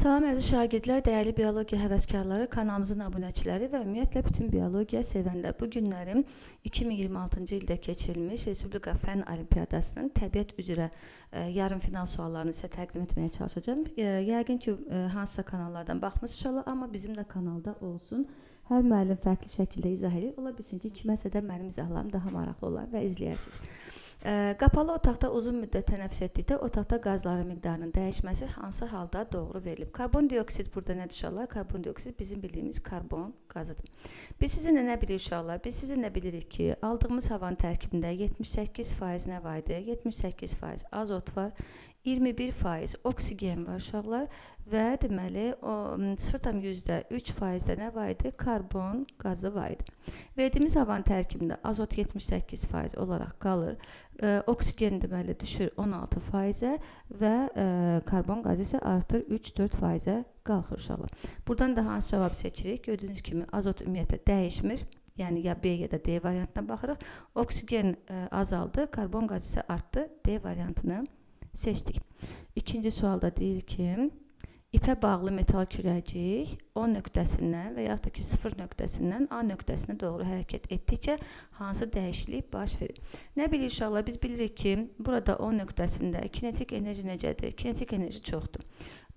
Salam əziz şagirdlər, dəyərli biologiya həvəskarları, kanalımızın abunəçiləri və ümumiyyətlə bütün biologiya sevənlər. Bu günlərim 2026-cı ildə keçirilmiş Respublika Fənn Olimpiadasının təbiət üzrə yarım final suallarını sizə təqdim etməyə çalışacağım. Yəqin ki, hansısa kanallardan baxmışsınız, amma bizim də kanalda olsun. Hər müəllim fərqli şəkildə izah edir. Ola bilsin ki, kiməsə də mənim izahlarım daha maraqlı olar və izləyərsiniz. Qapalı otaqda uzun müddət tənəffüs etdikdə otaqda qazların miqdarının dəyişməsi hansı halda doğru verilib? Karbon dioksid burada nədir uşaqlar? Karbon dioksid bizim bildiyimiz karbon qazıdır. Biz sizinlə nə bilirik uşaqlar? Biz sizinlə bilirik ki, aldığımız havanın tərkibində 78% nə var idi? 78% azot var, 21% oksigen var uşaqlar və deməli 0,3% nə var idi? Karbon qazı var idi. Verdiyimiz havanın tərkibində azot 78% olaraq qalır. Oksigen deməli düşür 16%-ə və karbon qazı isə artır 3-4%-ə qalxır uşaqlar. Buradan da hansı cavab seçirik? Gördüyünüz kimi azot ümumiyyətlə dəyişmir. Yəni ya B ya da D variantına baxırıq. Oksigen azaldı, karbon qazı isə artdı. D variantını seçdik. İkinci sualda deyir ki, İpə bağlı metal kürəcik O nöqtəsindən və yaxud da ki 0 nöqtəsindən A nöqtəsinə doğru hərəkət etdikcə hansı dəyişiklik baş verir? Nə bilirik uşaqlar? Biz bilirik ki, burada O nöqtəsində kinetik enerji necədir? Kinetik enerji çoxdur.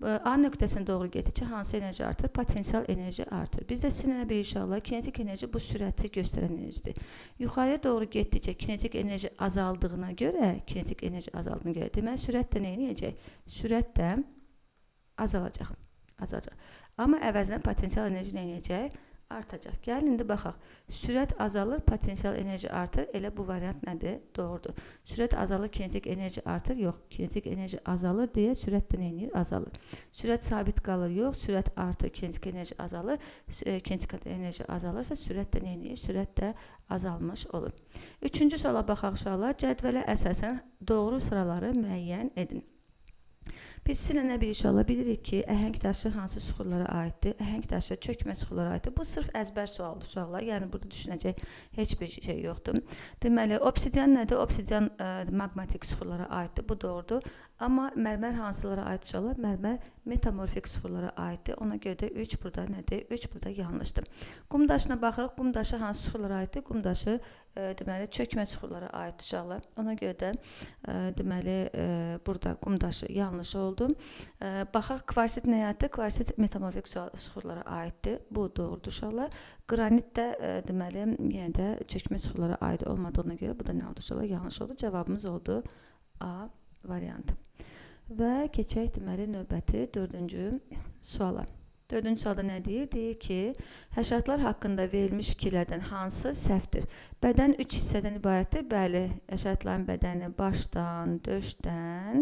A nöqtəsinə doğru getdikcə hansı enerji artır? Potensial enerji artır. Biz də sizin nə bilirik uşaqlar? Kinetik enerji bu sürəti göstərən enerjidir. Yuxarıya doğru getdikcə kinetik enerji azaldığına görə, deməli sürət də nə edəcək? Sürət də azalacaq. Amma əvəzinə potensial enerji nə edəcək? Artacaq. Gəlin indi baxaq. Sürət azalır, potensial enerji artır. Elə bu variant nədir? Doğrudur. Sürət azalır, kinetik enerji artır. Yox, kinetik enerji azalır deyə sürət də nə edir? Azalır. Sürət sabit qalır. Yox, sürət artır, kinetik enerji azalır. Kinetik enerji azalırsa sürət də nə edir? Sürət də azalmış olur. Üçüncü suala baxaq uşaqlar. Cədvələ əsasən doğru sıraları müəyyən edin. Biz sizinlə nə bilirik uşaqlar? Bilirik ki, əhəng daşı hansı suxurlara aiddir? Əhəng daşı çökmə suxurlara aiddir. Bu sırf əzbər sualdır uşaqlar. Yəni burada düşünəcək heç bir şey yoxdur. Deməli, obsidian nədir? Obsidian maqmatik suxurlara aiddir. Bu doğrudur. Amma mərmər hansılara aid uşaqlar? Mərmər metamorfik suxurlara aiddir. Ona görə də 3 burada nədir? 3 burada yanlışdır. Qum daşına baxırıq. Qum daşı hansı suxurlara aiddir? Qum daşı deməli çökmə suxurlara aid uşaqlar. Ona görə də deməli burada qum daşı yanlış oldu. Baxaq, kvarsit nəyə aiddir? Kvarsit metamorfik suxurlara aiddir. Bu doğrudur uşaqlar. Qranit də deməli yenə də çökmə suxurlara aid olmadığına görə bu da nə oldu uşaqlar? Yanlış oldu. Cavabımız oldu A variantı. Və keçək deməli növbəti 4-cü suala. 4-cü sualda nə deyir? Deyir ki, həşəratlar haqqında verilmiş fikirlərdən hansı səhvdir? Bədən 3 hissədən ibarətdir. Bəli, həşəratların bədəni başdan, döşdən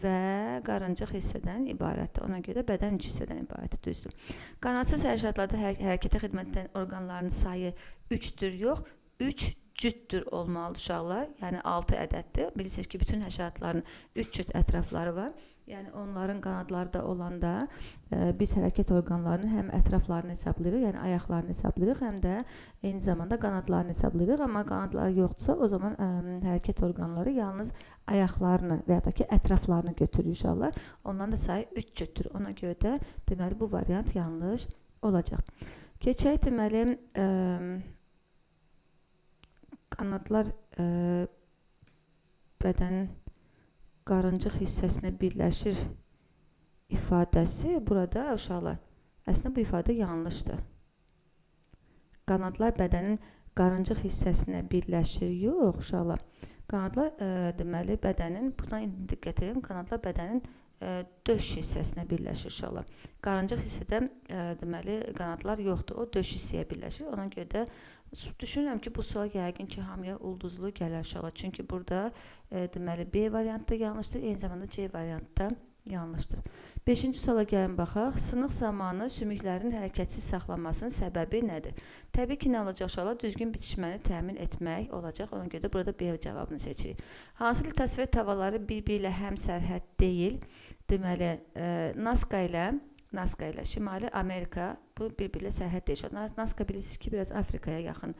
və qarıncıq hissədən ibarətdir. Ona görə bədən 3 hissədən ibarətdir, düzdür. Qanadsız həşəratlarda hərəkətə xidmət edən orqanların sayı 3-dür, yox, 3 cütdür olmalı uşaqlar. Yəni 6 ədəddir. Bilirsiniz ki, bütün həşəratların 3 cüt ətrafları var. Yəni onların qanadları da olanda biz hərəkət orqanlarının həm ətraflarını hesablayırıq, yəni ayaqlarını hesablayırıq, həm də eyni zamanda qanadlarını hesablayırıq. Amma qanadları yoxdursa, o zaman hərəkət orqanları yalnız ayaqlarını və ya da ki ətraflarını götürür uşaqlar. Onların da sayı 3 cütdür. Ona görə də deməli bu variant yanlış olacaq. Keçək deməli qanadlar bədənin qarıncıq hissəsinə birləşir ifadəsi burada uşaqlar. Əslində bu ifadə yanlışdır. Qanadlar bədənin qarıncıq hissəsinə birləşir. Yox uşaqlar. Qanadlar deməli bədənin, buradan diqqət edin, qanadlar bədənin döş hissəsinə birləşir uşaqlar. Qarıncıq hissədə deməli qanadlar yoxdur. O döş hissəyə birləşir. Ona görə də düşünürəm ki, bu sual yəqin ki, hamıya ulduzlu gələr uşaqlar. Çünki burada deməli B variantı yanlışdır, eyni zamanda C variantı da yanlışdır. 5-ci suala gəlin baxaq. Sınıq zamanı sümüklərin hərəkətsiz saxlanmasının səbəbi nədir? Təbii ki, nə olacaq uşaqlar? Düzgün bitişməni təmin etmək olacaq. Ona görə də burada B cavabını seçirik. Hansı litasvet havaları bir-biri ilə həmsərhəd deyil? Deməli, Nazca ilə Naska ilə Şimali Amerika bu bir-biriyle sərhəd yaşadılar. Naska bilirsiniz ki, biraz Afrikaya yaxın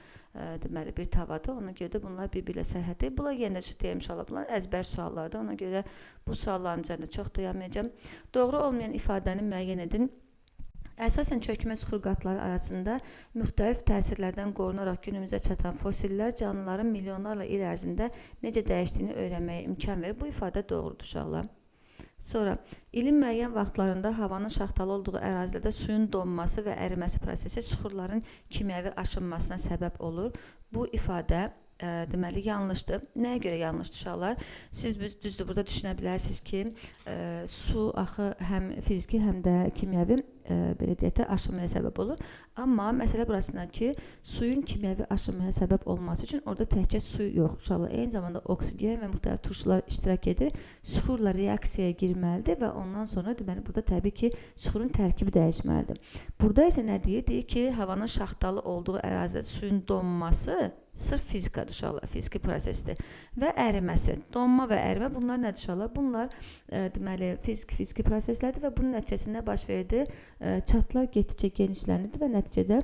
deməli bir tavadır. Ona görə də bunlar bir-biriyle sərhəddir. Bunlar yenə də deyim inşallah, bunlar əzbər suallardır. Ona görə bu sualların üzərində çox dayanmayacağım. Doğru olmayan ifadəni müəyyən edin. Əsasən çökmə süxur qatları arasında müxtəlif təsirlərdən qorunaraq günümüzə çatan fosillər canlıların milyonlarla il ərzində necə dəyişdiyini öyrənməyə imkan verir. Bu ifadə doğrudur uşaqlar. Sonra ilin müəyyən vaxtlarında havanın şaxtalı olduğu ərazilərdə suyun donması və əriməsi prosesi süxurların kimyəvi aşınmasına səbəb olur. Bu ifadə deməli yanlışdır. Nəyə görə yanlışdır uşaqlar? Siz düzdür burada düşünə bilərsiniz ki, su axı həm fiziki, həm də kimyəvi belə deyək də aşınmaya səbəb olur. Amma məsələ burasında ki, suyun kimyəvi aşınmaya səbəb olması üçün orada təkcə su yox uşaqlar, eyni zamanda oksigen və müxtəlif turşular iştirak edir. Süxurla reaksiyaya girməlidir və ondan sonra deməli burada təbii ki, süxurun tərkibi dəyişməlidir. Burada isə nə deyir? Deyir ki, havanın şaxtalı olduğu ərazidə suyun donması sırf fizikadır uşaqlar, fiziki prosesdir və əriməsi. Donma və ərimə bunlar nədir uşaqlar? Bunlar deməli fiziki proseslərdir və bunun nəticəsində baş verdi. Çatlar getdikcə genişlənirdi və nəticədə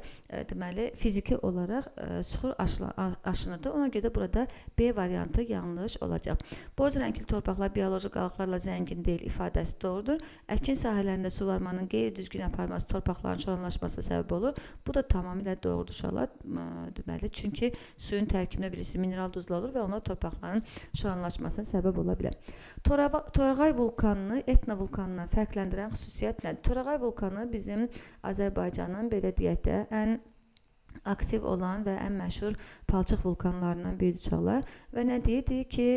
deməli fiziki olaraq süxur aşınırdı. Ona görə də burada B variantı yanlış olacaq. Boz rəngli torpaqlar bioloji qalıqlarla zəngin deyil ifadəsi doğrudur. Əkin sahələrində suvarmanın qeyri-düzgün aparılması torpaqların şoranlaşmasına səbəb olur. Bu da tamamilə doğrudur uşaqlar. Deməli çünki suyun tərkibində birisi mineral duzlu olur və onlar torpaqların şoranlaşmasına səbəb ola bilər. Torağay vulkanını Etna vulkanından fərqləndirən xüsusiyyət nədir? Torağay vulkanı bizim Azərbaycanın belə deyək də ən aktiv olan və ən məşhur palçıq vulkanlarından biridir uşaqlar. Və nə deyir? Deyir ki,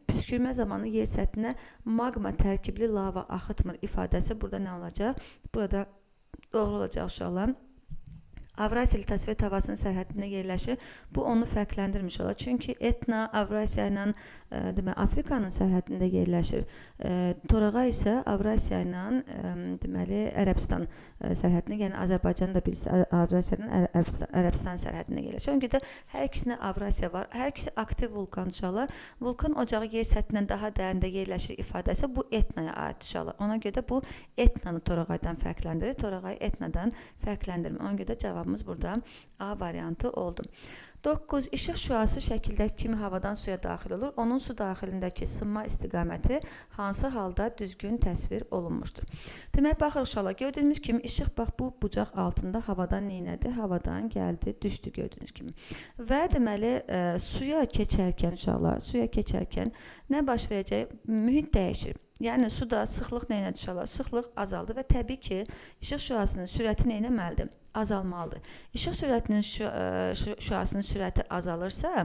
püskürmə zamanı yer səthinə magma tərkibli lava axıtmır ifadəsi burada nə olacaq? Burada doğru olacaq uşaqlar. Avrasiya litosfer havasının sərhədində yerləşir. Bu onu fərqləndirmiş olar. Çünki Etna Avrasiya ilə demək Afrikanın sərhədində yerləşir. Torağa isə Avrasiya ilə deməli Ərəbistan sərhədində, yəni Azərbaycanın da birisi Avrasiyanın Ərəbistan sərhədində yerləşir. Ona görə də hər ikisində Avrasiya var. Hər ikisi aktiv vulkan uşaqlar. Vulkan ocağı yer səthindən daha dərində yerləşir ifadəsi bu Etnaya aid uşaqlar. Ona görə də bu Etnanı Torağaydan fərqləndirir. Torağayı Etnadan fərqləndirmir. Ona görə də cavabımız burada A variantı oldu. 9. İşıq şüası şəkildəki kimi havadan suya daxil olur. Onun su daxilindəki sınma istiqaməti hansı halda düzgün təsvir olunmuşdur? Demək, baxırıq uşaqlar, gördüyünüz kimi işıq bax bu bucaq altında havadan neynədi? Havadan gəldi, düşdü gördüyünüz kimi. Və deməli suya keçərkən uşaqlar, suya keçərkən nə baş verəcək? Mühit dəyişir. Yəni suda sıxlıq neynədir uşaqlar? Sıxlıq azaldı və təbii ki, işıq şüasının sürəti neynəməlidir? Azalmalıdır. İşıq sürətinin şüasının sürəti azalırsa,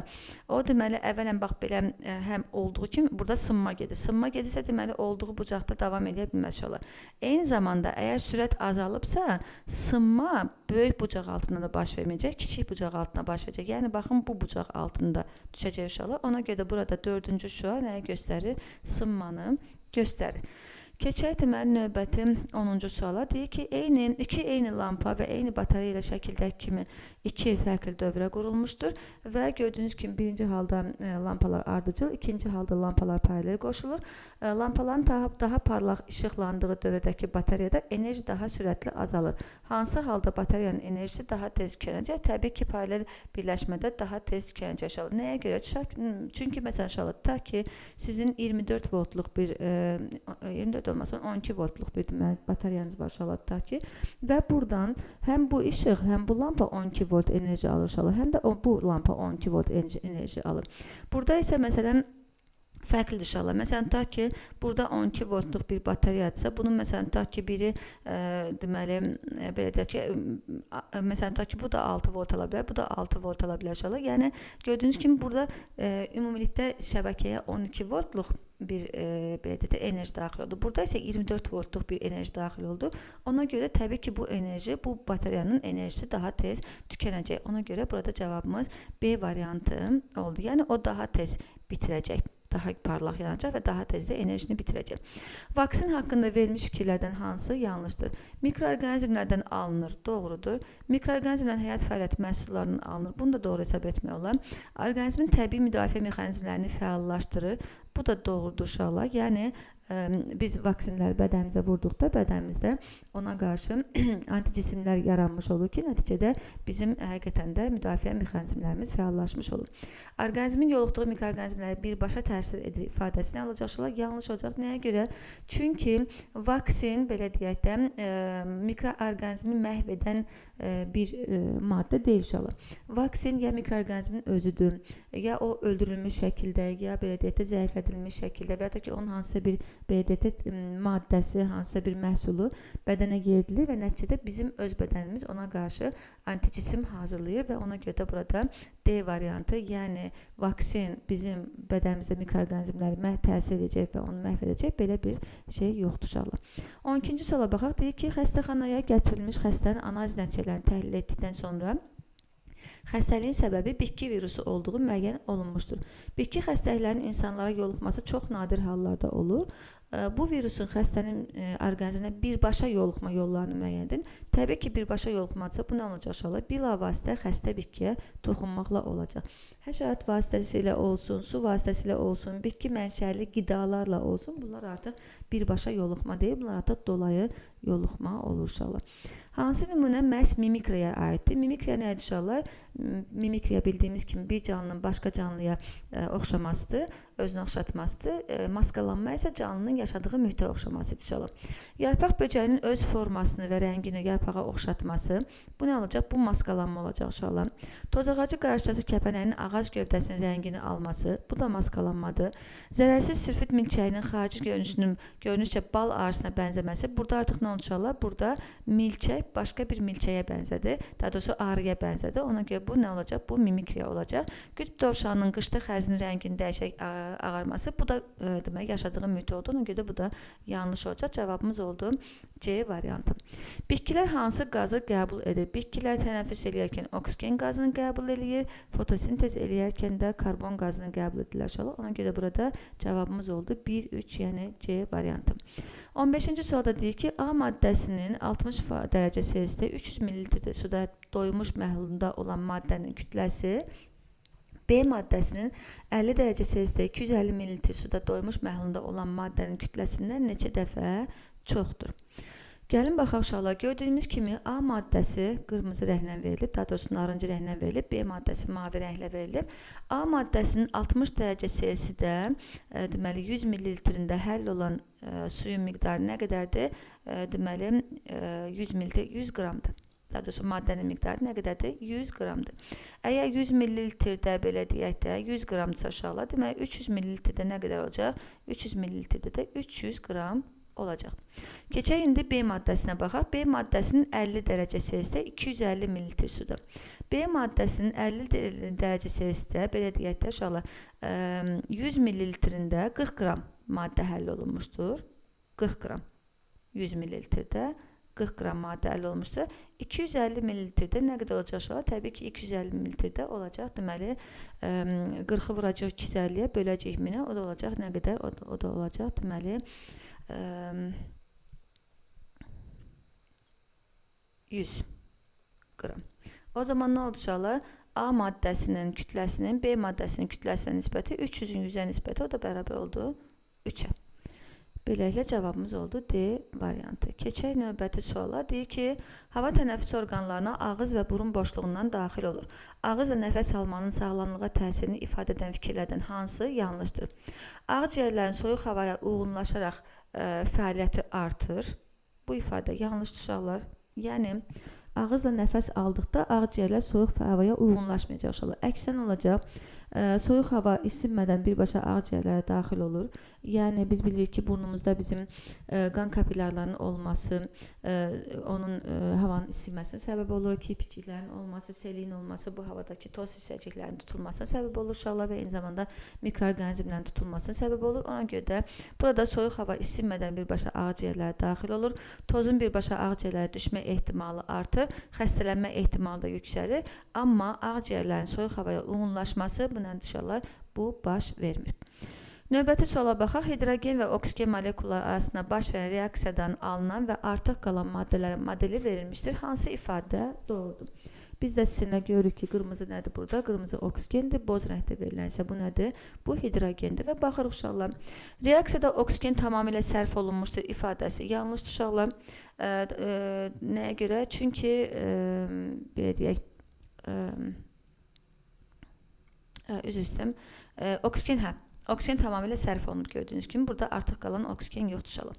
o deməli əvvələn bax belə həm olduğu kimi burada sınma gedir. Sınma gedirsə deməli olduğu bucaqda davam edə bilməz uşaqlar. Eyni zamanda əgər sürət azalıbsa, sınma böyük bucaq altında da baş verməyəcək, kiçik bucaq altında baş verəcək. Yəni baxın bu bucaq altında düşəcək uşaqlar. Ona görə də burada 4-cü şüa nəyə göstərir? Sınmanı göstərir. Keçək deməli növbəti 10-cu suala. Deyir ki, iki eyni lampa və eyni batareya ilə şəkildəki kimi iki fərqli dövrə qurulmuşdur və gördüyünüz kimi birinci halda lampalar ardıcıl, ikinci halda lampalar paralel qoşulur. Lampaların daha parlaq işıqlandığı dövrdəki batareyada enerji daha sürətli azalır. Hansı halda batareyanın enerjisi daha tez tükənəcək? Təbii ki, paralel birləşmədə daha tez tükənəcək. Nəyə görə? Çünki məsələn uşaqlar, ta ki sizin 24 voltluq bir 24 olmasın 12 voltluq bir batareyanız var uşaqlar ta ki və buradan həm bu işıq, həm bu lampa 12 volt enerji alır uşaqlar, həm də bu lampa 12 volt enerji alır. Burada isə məsələn fərqlidir uşaqlar. Məsələn, ta ki, burada 12 voltluq bir batareyadırsa, bunun məsələn, ta ki, biri deməli, belə deyək ki, məsələn, ta ki, bu da 6 volt ala bilər, bu da 6 volt ala bilər uşaqlar. Yəni, gördüyünüz kimi, burada ümumilikdə şəbəkəyə 12 voltluq bir belə deyək enerji daxil oldu. Burada isə 24 voltluq bir enerji daxil oldu. Ona görə təbii ki, bu enerji, bu batareyanın enerjisi daha tez tükənəcək. Ona görə burada cavabımız B variantı oldu. Yəni, o daha tez bitirəcək. Daha parlaq yanacaq və daha tez də enerjini bitirəcək. Vaksin haqqında verilmiş fikirlərdən hansı yanlışdır? Mikroorqanizmlərdən alınır, doğrudur. Mikroorqanizmlərin həyat fəaliyyəti məhsullarından alınır. Bunu da doğru hesab etmək olar. Orqanizmin təbii müdafiə mexanizmlərini fəallaşdırır. Bu da doğrudur uşaqlar. Yəni, biz vaksinləri bədənimizə vurduqda bədənimizdə ona qarşı anticisimlər yaranmış olur ki, nəticədə bizim həqiqətən də müdafiə mexanizmlərimiz fəallaşmış olur. Orqanizmin yoluxduğu mikroorqanizmləri birbaşa təsir edir ifadəsini alacaqlar. Yanlış olacaq. Nəyə görə? Çünki vaksin belə deyək də mikroorqanizmi məhv edən bir maddə deyil uşaqlar. Vaksin ya mikroorqanizmin özüdür, ya o öldürülmüş şəkildə, ya belə deyək də zəiflədilmiş şəkildə və ya da ki onun hansısa bir belə deyək də maddəsi, hansısa bir məhsulu bədənə yeridilir və nəticədə bizim öz bədənimiz ona qarşı anticisim hazırlayır və ona görə də burada D variantı, yəni vaksin bizim bədənimizdə mikroorqanizmləri təsir edəcək və onu məhv edəcək, belə bir şey yoxdur uşaqlar. 12-ci suala baxaq. Deyir ki, xəstəxanaya gətirilmiş xəstənin analiz nəticələrini təhlil etdikdən sonra xəstəliyin səbəbi bitki virusu olduğu müəyyən olunmuşdur. Bitki xəstəliklərinin insanlara yoluxması çox nadir hallarda olur. Bu virusun xəstənin orqanizminə birbaşa yoluxma yollarını müəyyəndir. Təbii ki, birbaşa yoluxmadırsa bu nə olacaq uşaqlar? Bilavasitə xəstə bitkiyə toxunmaqla olacaq. Həşərat vasitəsilə olsun, su vasitəsilə olsun, bitki mənşəli qidalarla olsun, bunlar artıq birbaşa yoluxma deyil, bunlar artıq dolayı yoluxma olur uşaqlar. Hansı nümunə məhz mimikriyaya aiddir? Mimikriya nədir uşaqlar? Mimikriya bildiyimiz kimi bir canlının başqa canlıya oxşamasıdır, özünü oxşatmasıdır. Maskalanma isə canlının yaşadığı mühitə oxşamasıdır uşaqlar. Yarpaq böcəyinin öz formasını və rəngini yarpağa oxşatması, bu nə olacaq? Bu maskalanma olacaq uşaqlar. Toz ağacı qarışcası kəpənəyin ağac gövdəsinin rəngini alması, bu da maskalanmadır. Zərərsiz sirfit milçəyinin xarici görünüşcə bal arısına bənzəməsi, burada artıq nə olacaq uşaqlar? Burada milçək başqa bir milçəyə bənzədir, daha doğrusu arıya bənzədir. Ona görə bu nə olacaq? Bu mimikriya olacaq. Qütb dovşanının qışda xəzinin rəngini dəyişək ağarması, bu da demək yaşadığı mühit oldu. Ona görə bu da yanlış olacaq. Cavabımız oldu C variantı. Bitkilər hansı qazı qəbul edir? Bitkilər tənəffüs eləyərkən oksigen qazını qəbul edir, fotosintez eləyərkən də karbon qazını qəbul edirlər. Ona görə burada cavabımız oldu 1, 3, yəni C variantı. 15-ci sualda deyir ki, A maddəsinin 60 dərəcə Selsidə 300 ml suda doymuş məhlulunda olan maddənin kütləsi B maddəsinin 50 dərəcə Selsidə 250 ml suda doymuş məhlulunda olan maddənin kütləsindən neçə dəfə çoxdur? Gəlin baxaq uşaqlar, gördüyümüz kimi A maddəsi qırmızı rənglə verilib, daha doğrusu narıncı rənglə verilib, B maddəsi mavi rənglə verilib. A maddəsinin 60 dərəcə Selsidə deməli 100 ml-də həll olan suyun miqdarı nə qədərdir? Deməli 100 ml 100 qramdır. Daha doğrusu maddənin miqdarı nə qədərdir? 100 qramdır. Əgər 100 ml-də belə deyək də 100 qramdırsa uşaqlar, deməli 300 ml-də nə qədər olacaq? 300 ml-də də 300 qram olacaq. Keçək indi B maddəsinə baxaq. B maddəsinin 50 dərəcə Selsidə 250 ml sudur. B maddəsinin 50 dərəcə Selsidə belə deyək də uşaqlar 100 ml-də 40 qram maddə həll olunmuşdur. 40 qram. 100 ml-də 40 qram maddə həll olunmuşdur. 250 ml-də nə qədər olacaq uşaqlar? Təbii ki, 250 ml-də olacaq. Deməli 40-ı vuracaq 250-yə, böləcək 1000-ə, o da olacaq nə qədər? O da olacaq deməli 100 qram. O zaman nə oldu uşaqlar? A maddəsinin kütləsinin B maddəsinin kütləsinə nisbəti 300-ün 100-ə nisbəti, o da bərabər oldu 3-ə. Beləliklə cavabımız oldu D variantı. Keçək növbəti suala. Deyir ki, hava tənəffüs orqanlarına ağız və burun boşluğundan daxil olur. Ağızla nəfəs almanın sağlamlığa təsirini ifadə edən fikirlərdən hansı yanlışdır? Ağciyərlərin soyuq havaya uyğunlaşaraq fəaliyyəti artır. Bu ifadə yanlışdır uşaqlar. Yəni, ağızla nəfəs aldıqda ağciyərlər soyuq havaya uyğunlaşmayacaq uşaqlar. Əksən olacaq. Soyuq hava isinmədən birbaşa ağciyərlərə daxil olur. Yəni biz bilirik ki, burnumuzda bizim qan kapillarlarının olması, onun havanın isinməsinə səbəb olur, kirpiciklərin olması, seliyin olması, bu havadakı toz hissəciklərinin tutulmasına səbəb olur uşaqlar və eyni zamanda mikroorqanizmlərin tutulmasına səbəb olur. Ona görə də burada soyuq hava isinmədən birbaşa ağciyərlərə daxil olur. Tozun birbaşa ağciyərlərə düşmə ehtimalı artır, xəstələnmə ehtimalı da yüksəlir. Amma ağciyərlərin soyuq havaya uyğunlaşması bu nədir uşaqlar? Bu baş vermir. Növbəti suala baxaq. Hidrogen və oksigen molekulları arasında baş verən reaksiyadan alınan və artıq qalan maddələrin modeli verilmişdir. Hansı ifadə doğrudur? Biz də sizinlə görürük ki, qırmızı nədir burada? Qırmızı oksigendir. Boz rəngdə verilən isə bu nədir? Bu hidrogendir və baxırıq uşaqlar. Reaksiyada oksigen tamamilə sərf olunmuşdur ifadəsi yanlışdır uşaqlar. Nəyə görə? Çünki belə deyək, üzr istəyirəm. Oksigen tamamilə sərf olunub gördüyünüz kimi. Burada artıq qalan oksigen yoxdur uşaqlar.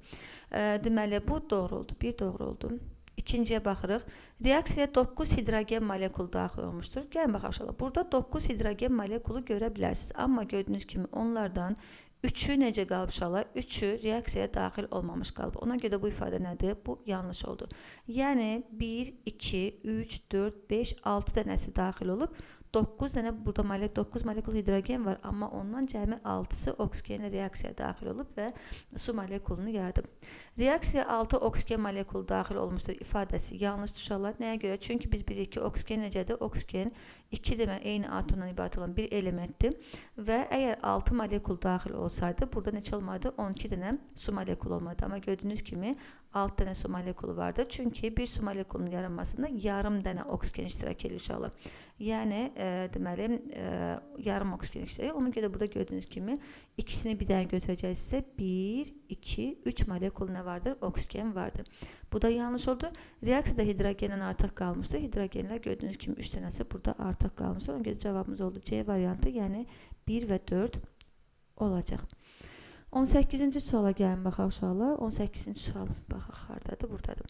Deməli, bu doğru oldu. Bir doğru oldu. İkinciyə baxırıq. Reaksiyaya 9 hidrogen molekulu daxil olmuşdur. Gəlin baxaq uşaqlar. Burada 9 hidrogen molekulu görə bilərsiniz. Amma gördüyünüz kimi onlardan 3'ü necə qalıb uşaqlar? 3'ü reaksiyaya daxil olmamış qalıb. Ona görə bu ifadə nədir? Bu yanlış oldu. Yəni 1, 2, 3, 4, 5, 6 dənəsi daxil olub. 9 dənə burada 9 molekul hidrogen var, amma ondan cəmi 6'sı oksigenlə reaksiyaya daxil olub və su molekulunu yaradıb. Reaksiyaya 6 oksigen molekulu daxil olmuşdur ifadəsi yanlışdır uşaqlar. Nəyə görə? Çünki biz bilirik ki, oksigen necədir? Oksigen 2 demə eyni atomdan ibarət olan bir elementdir və əgər 6 molekul daxil olsaydı, burada neçə olmadı? 12 dənə su molekulu olmadı. Amma gördüyünüz kimi 6 dənə su molekulu vardır. Çünki bir su molekulunun yaranmasında yarım dənə oksigen iştirak edir uşaqlar. Yəni deməli yarım oksigen iştirak. Ona görə burada gördüyünüz kimi ikisini bir dənə götürəcəksə 1, 2, 3 molekul nə vardır? Oksigen vardır. Bu da yanlış oldu. Reaksiyada hidrogendən artıq qalmışdır. Hidrogenlər gördüyünüz kimi 3 dənəsi burada artıq qalmışdır. Ona görə cavabımız oldu C variantı, yəni 1 və 4 olacaq. 18-ci suala gəlin baxaq uşaqlar. 18-ci sual baxaq hardadır? Buradadır.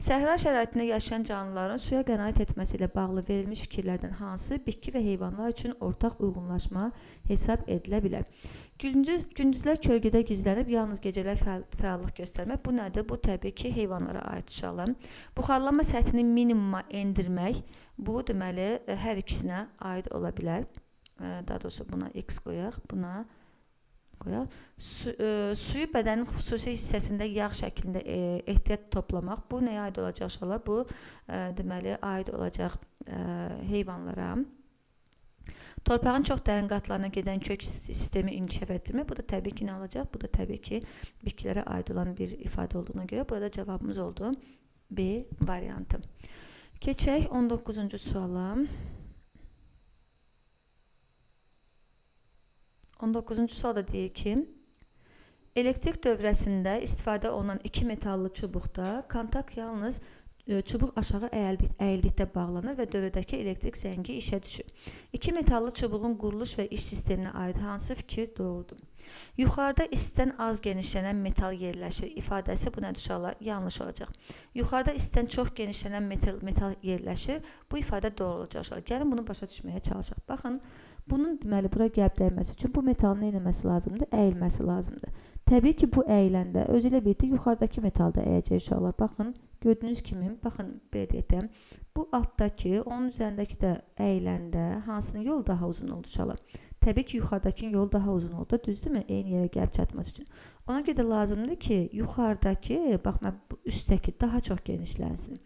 Səhra şəraitində yaşayan canlıların suya qənaət etməsi ilə bağlı verilmiş fikirlərdən hansı bitki və heyvanlar üçün ortaq uyğunlaşma hesab edilə bilər? Gündüzlər kölgədə gizlənib yalnız gecələr fəallıq göstərmək. Bu nədir? Bu təbii ki, heyvanlara aid uşaqlar. Buxarlanma səthini minimuma endirmək. Bu deməli hər ikisinə aid ola bilər. Daha doğrusu buna X qoyaq, buna qoyaq. Suyu bədənin xüsusi hissəsində yağ şəklində ehtiyat toplamaq. Bu nəyə aid olacaq uşaqlar? Bu deməli aid olacaq heyvanlara. Torpağın çox dərin qatlarına gedən kök sistemi inkişaf etdirmək. Bu da təbii ki nə olacaq? Bu da təbii ki bitkilərə aid olan bir ifadə olduğuna görə burada cavabımız oldu B variantı. Keçək 19-cu suala. 19-cu sualda deyir ki, elektrik dövrəsində istifadə olunan iki metallı çubuqda kontak yalnız çubuq aşağı əyildikdə bağlanır və dövrədəki elektrik zəngi işə düşür. İki metallı çubuğun quruluş və iş sisteminə aid hansı fikir doğrudur? Yuxarıda istidən az genişlənən metal yerləşir ifadəsi bu nədir uşaqlar? Yanlış olacaq. Yuxarıda istidən çox genişlənən metal yerləşir. Bu ifadə doğru olacaq uşaqlar. Gəlin bunu başa düşməyə çalışaq. Baxın, bunun deməli bura gəlib dəyməsi üçün bu metalın nə etməsi lazımdır? Əyilməsi lazımdır. Təbii ki, bu əyiləndə özü ilə birlikdə yuxarıdakı metal da əyəcək uşaqlar. Baxın, gördüyünüz kimi, baxın belə deyək, bu altdakı, onun üzərindəki də əyiləndə hansının yolu daha uzun oldu uşaqlar? Təbii ki, yuxarıdakının yolu daha uzun oldu, düzdürmü? Eyni yerə gəlib çatması üçün. Ona görə lazımdır ki, yuxarıdakı, baxma, bu üstdəki daha çox genişlənsin.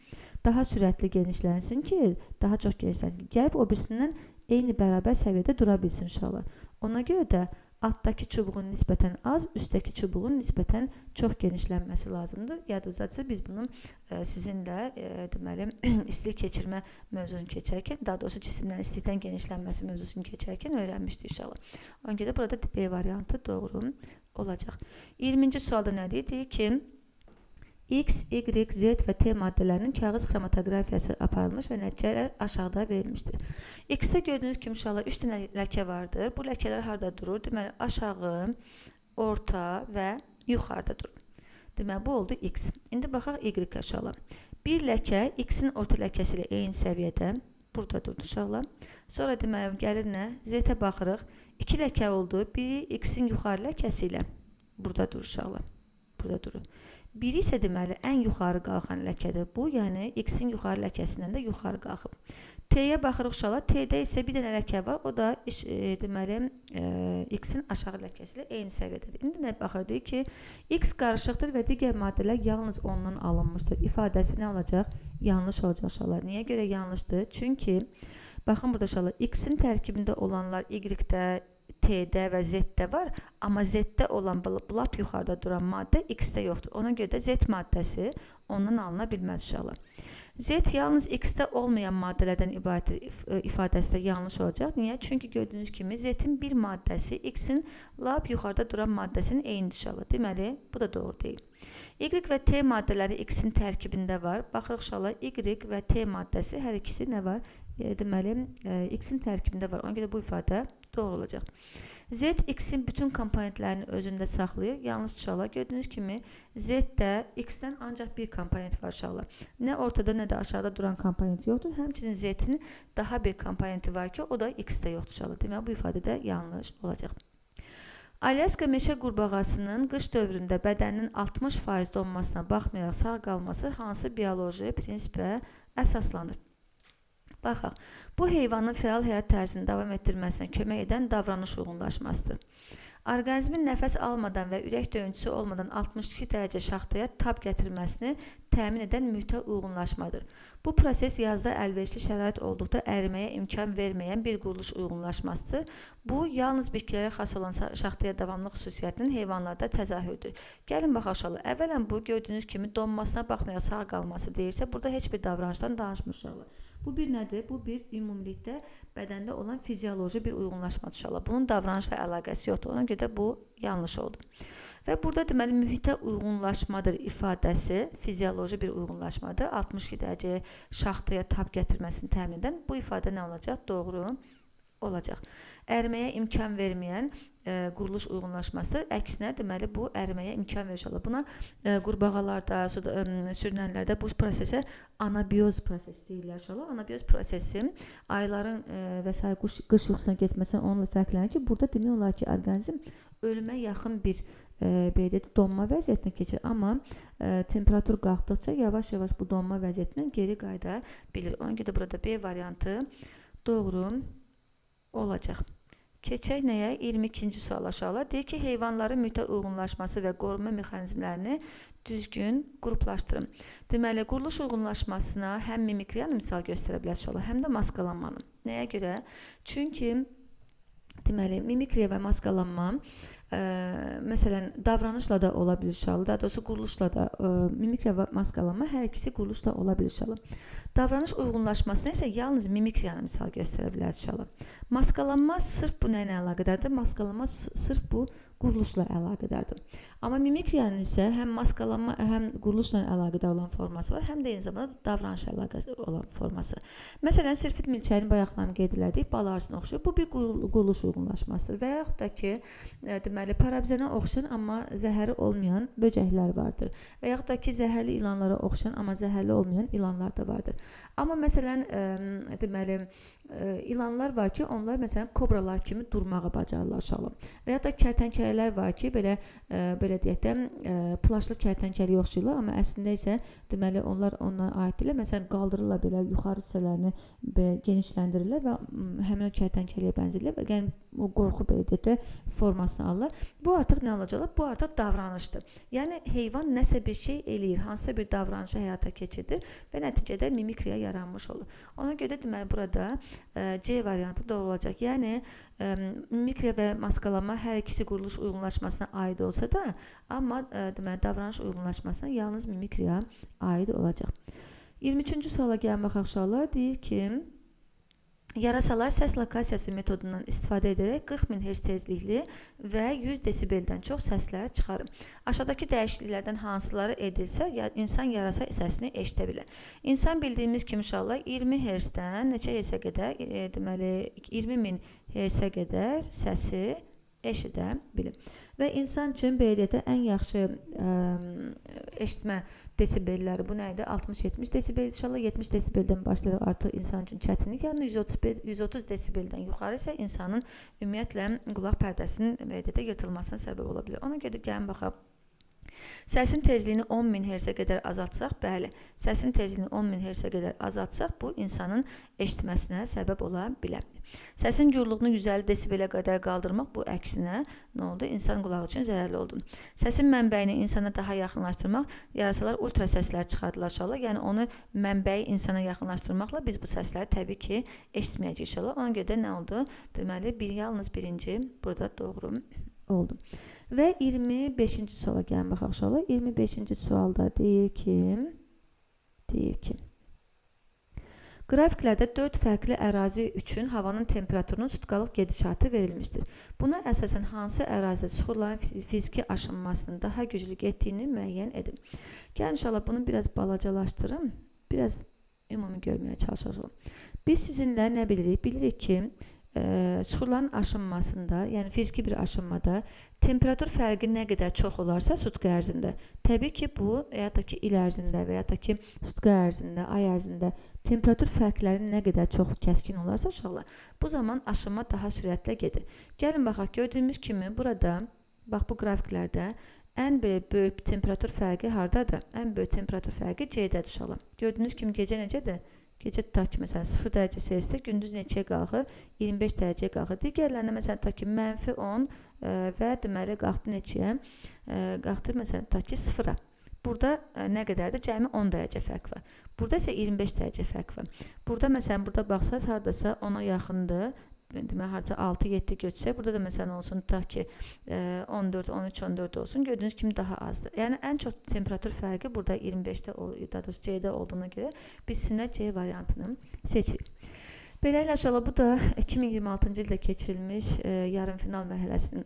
Daha sürətli genişlənsin ki, daha çox genişlənsin. Gəlib o birisindən eyni bərabər səviyyədə dura bilsin uşaqlar. Ona görə də altdakı çubuğun nisbətən az, üstdəki çubuğun nisbətən çox genişlənməsi lazımdır. Yadınızdadır, biz bunu sizinlə deməli istilik keçirmə mövzusunu keçərkən, daha doğrusu cisimlərin istilikdən genişlənməsi mövzusunu keçərkən öyrənmişdik inşallah. Ona görə də burada B variantı doğru olacaq. 20-ci sualda nə deyir? Deyir ki, X, Y, Z və T maddələrinin kağız xromatografiyası aparılmış və nəticələr aşağıda verilmişdir. X-də gördüyünüz kimi uşaqlar 3 dənə ləkə vardır. Bu ləkələr harada durur? Deməli, aşağı, orta və yuxarıda durur. Deməli, bu oldu X. İndi baxaq Y-ə uşaqlar. Bir ləkə X-in orta ləkəsi ilə eyni səviyyədə burada durdu uşaqlar. Sonra deməli, gəlir nə? Z-ə baxırıq. 2 ləkə oldu. Biri X-in yuxarı ləkəsi ilə burada durur uşaqlar. Burada durur. Biri isə deməli ən yuxarı qalxan ləkədir bu, yəni X-in yuxarı ləkəsindən də yuxarı qalxıb. T-yə baxırıq uşaqlar. T-də isə bir dənə ləkə var, o da deməli X-in aşağı ləkəsi ilə eyni səviyyədədir. İndi nə baxırıq ki, X qarışıqdır və digər maddələr yalnız ondan alınmışdır. İfadəsi nə olacaq? Yanlış olacaq uşaqlar. Niyə görə yanlışdır? Çünki baxın burada uşaqlar X-in tərkibində olanlar Y-də T'də və Z'də var, amma Z'də olan lap yuxarıda duran maddə X'də yoxdur. Ona görə də Z maddəsi ondan alına bilməz uşaqlar. Z yalnız X'də olmayan maddələrdən ibarət ifadəsi də yanlış olacaq. Niyə? Çünki gördüyünüz kimi Z'in bir maddəsi X'in lap yuxarıda duran maddəsinin eynidir uşaqlar. Deməli, bu da doğru deyil. Y və T maddələri X'in tərkibində var. Baxırıq uşaqlar, Y və T maddəsi hər ikisi nə var? Deməli, X'in tərkibində var. Ona görə bu ifadə doğru olacaq. Z X'in bütün komponentlərini özündə saxlayır. Yalnız uşaqlar, gördüyünüz kimi Z'də X'dən ancaq bir komponent var uşaqlar. Nə ortada, nə də aşağıda duran komponent yoxdur. Həmçinin Z'in daha bir komponenti var ki, o da X'də yoxdur uşaqlar. Deməli, bu ifadə də yanlış olacaq. Alyaska meşə qurbağasının qış dövründə bədəninin 60% donmasına baxmayaraq sağ qalması hansı bioloji prinsipə əsaslanır? Baxaq, bu heyvanın fəal həyat tərzini davam etdirməsinə kömək edən davranış uyğunlaşmasıdır. Orqanizmin nəfəs almadan və ürək döyüntüsü olmadan 62 dərəcə şaxtaya tab gətirməsini təmin edən mühitə uyğunlaşmadır. Bu proses yazda əlverişli şərait olduqda əriməyə imkan verməyən bir quruluş uyğunlaşmasıdır. Bu, yalnız bitkilərə xas olan şaxtaya davamlıq xüsusiyyətinin heyvanlarda təzahürdür. Gəlin baxaq uşaqlar. Əvvələn bu, gördüyünüz kimi donmasına baxmayaraq sağ qalması deyirsə, burada heç bir davranışdan danışmışlar. Bu bir nədir? Bu bir ümumilikdə bədəndə olan fizioloji bir uyğunlaşmadır uşaqlar. Bunun davranışla əlaqəsi yoxdur. Ona görə də bu yanlış oldu. Və burada deməli mühitə uyğunlaşmadır ifadəsi fizioloji bir uyğunlaşmadır. 62 dərəcəyə şaxtaya tab gətirməsini təmin edən bu ifadə nə olacaq? Doğru olacaq. Əriməyə imkan verməyən quruluş uyğunlaşmasıdır. Əksinə, deməli, bu əriməyə imkan verir uşaqlar. Buna qurbağalarda, sürünənlərdə bu prosesə anabioz prosesi deyirlər uşaqlar. Anabioz prosesi ayların və s. qış yuxusuna getməsindən onunla fərqlənir ki, burada demək olar ki, orqanizm ölümə yaxın bir donma vəziyyətinə keçir. Amma temperatur qalxdıqca yavaş-yavaş bu donma vəziyyətindən geri qayıda bilir. Ona görə də burada B variantı doğru olacaq. Keçək nəyə? 22-ci sual aşağılar. Deyir ki, heyvanların mühitə uyğunlaşması və qorunma mexanizmlərini düzgün qruplaşdırın. Deməli, quruluş uyğunlaşmasına həm mimikriyanı misal göstərə bilərsiniz, həm də maskalanmanı. Nəyə görə? Çünki deməli, mimikriya və maskalanma məsələn, davranışla da ola bilir uşaqlar, daha doğrusu quruluşla da, mimikriya və maskalanma hər ikisi quruluşla ola bilir uşaqlar. Davranış uyğunlaşmasına isə yalnız mimikriyanı misal göstərə bilər uşaqlar. Maskalanma sırf bu nə ilə əlaqədardır? Maskalanma sırf bu quruluşla əlaqədardır. Amma mimikriyanın isə həm maskalanma, həm quruluşla əlaqədar olan forması var, həm də eyni zamanda davranışla əlaqədar olan forması. Məsələn, sirfit milçəyini bayaqlarım qeyd elədik, bal arısına oxşuyur. Bu bir quruluş uyğunlaşmasıdır. Və yaxud da ki, deməli, parabizənə oxşayan, amma zəhəri olmayan böcəklər vardır. Və yaxud da ki, zəhərli ilanlara oxşayan, amma zəhərli olmayan ilanlar da vardır. Amma məsələn, deməli, ilanlar var ki, onlar məsələn kobralar kimi durmağı bacarırlar uşaqlar. Və yaxud da kərtənkələlər var ki, belə deyək də, plaşlı kərtənkəliyə oxşayırlar, amma əslində isə deməli, onlar ona aiddirlər. Məsələn, qaldırırlar belə yuxarı hissələrini genişləndirirlər və həmin kərtənkəliyə bənzəyirlər və yəni o qorxu belə deyək də formasını alırlar. Bu artıq nə olacaqlar? Bu artıq davranışdır. Yəni, heyvan nəsə bir şey eləyir, hansısa bir davranışı həyata keçirir və nəticədə mimikriya yaranmış olur. Ona görə deməli, burada C variantı doğru olacaq. Yəni, mimikriya və maskalanma hər ikisi quruluş uyğunlaşmasına aid olsa da, amma deməli, davranış uyğunlaşmasına yalnız mimikriya aid olacaq. 23-cü suala gəlin baxaq uşaqlar. Deyir ki, yarasalar səs lokasiyası metodundan istifadə edərək 40.000 Hz tezlikli və 100 desibeldən çox səslər çıxarır. Aşağıdakı dəyişikliklərdən hansıları edilsə, insan yarasa səsini eşidə bilər. İnsan bildiyimiz kimi uşaqlar 20 Hz-dən neçə Hz-ə qədər, deməli 20.000 Hz-ə qədər səsi eşidə bilir. Və insan üçün belə deyək də ən yaxşı eşitmə desibelləri bu nə idi? 60-70 desibel. İnşallah 70 desibeldən başlayaraq artıq insan üçün çətinlik. Yəni 130 desibeldən yuxarı isə insanın ümumiyyətlə qulaq pərdəsinin belə deyək də yırtılmasına səbəb ola bilər. Ona görə gəlin baxaq. Səsin tezliyini 10.000 Hz-ə qədər azaltsaq, bəli, səsin tezliyini 10.000 Hz-ə qədər azaltsaq, bu insanın eşitməsinə səbəb ola bilər. Səsin gurluğunu 150 desibelə qədər qaldırmaq bu əksinə nə oldu? İnsan qulağı üçün zərərli oldu. Səsin mənbəyini insana daha yaxınlaşdırmaq, yarasalar ultra səslər çıxardılar inşallah. Yəni onu mənbəyi insana yaxınlaşdırmaqla biz bu səsləri təbii ki eşitməyəcəyik inşallah. Ona görə də nə oldu? Deməli yalnız birinci burada doğru oldu. Və 25-ci suala gəlin baxaq inşallah. 25-ci sualda deyir ki qrafiklərdə 4 fərqli ərazi üçün havanın temperaturunun sutkalıq gedişatı verilmişdir. Buna əsasən hansı ərazidə süxurların fiziki aşınmasının daha güclü getdiyini müəyyən edin. Gəlin inşallah bunu biraz balacalaşdırım. Biraz ümumi görməyə çalışacağım. Biz sizinlə nə bilirik? Bilirik ki süxurların aşınmasında, yəni fiziki bir aşınmada temperatur fərqi nə qədər çox olarsa sutka ərzində, təbii ki bu ya da ki il ərzində və ya da ki sutka ərzində, ay ərzində temperatur fərqləri nə qədər çox kəskin olarsa uşaqlar, bu zaman aşınma daha sürətlə gedir. Gəlin baxaq, gördüyümüz kimi burada, bax bu qrafiklərdə ən böyük temperatur fərqi hardadır? Ən böyük temperatur fərqi C-dədir uşaqlar. Gördüyünüz kimi gecə necədir? Gecə tutaq ki, məsələn, 0 dərəcə Selsidə, gündüz neçəyə qalxır? 25 dərəcəyə qalxır. Digərlərində, məsələn, tutaq ki, -10 və deməli, qalxdı neçəyə? Qalxdı, məsələn, tutaq ki, 0-a. Burada nə qədərdir? Cəmi 10 dərəcə fərq var. Burada isə 25 dərəcə fərq var. Burada, məsələn, burada baxsaq, haradasa 10-a yaxındır. Deməli, harca 6-7 götürsək, burada da məsələn olsun, tutaq ki 14, 13, 14 olsun, gördüyünüz kimi daha azdır. Yəni ən çox temperatur fərqi burada 25-də, daha doğrusu C-də olduğuna görə biz sizinlə C variantını seçirik. Beləliklə inşallah bu da 2026-cı ildə keçirilmiş yarım final mərhələsinin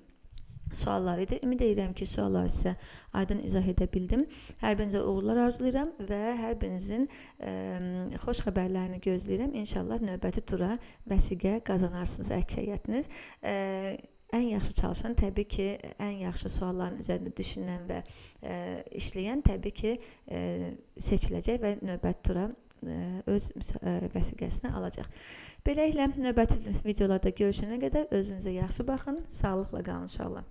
sualları idi. Ümid edirəm ki, sualları sizə aydın izah edə bildim. Hər birinizə uğurlar arzulayıram və hər birinizin xoş xəbərlərini gözləyirəm. İnşallah növbəti tura vəsiqə qazanarsınız əksəriyyətiniz. Ən yaxşı çalışan, təbii ki, ən yaxşı sualların üzərində düşünən və işləyən təbii ki seçiləcək və növbəti tura öz vəsiqəsini alacaq. Beləliklə, növbəti videolarda görüşənə qədər özünüzə yaxşı baxın, sağlıqla qalın inşallah.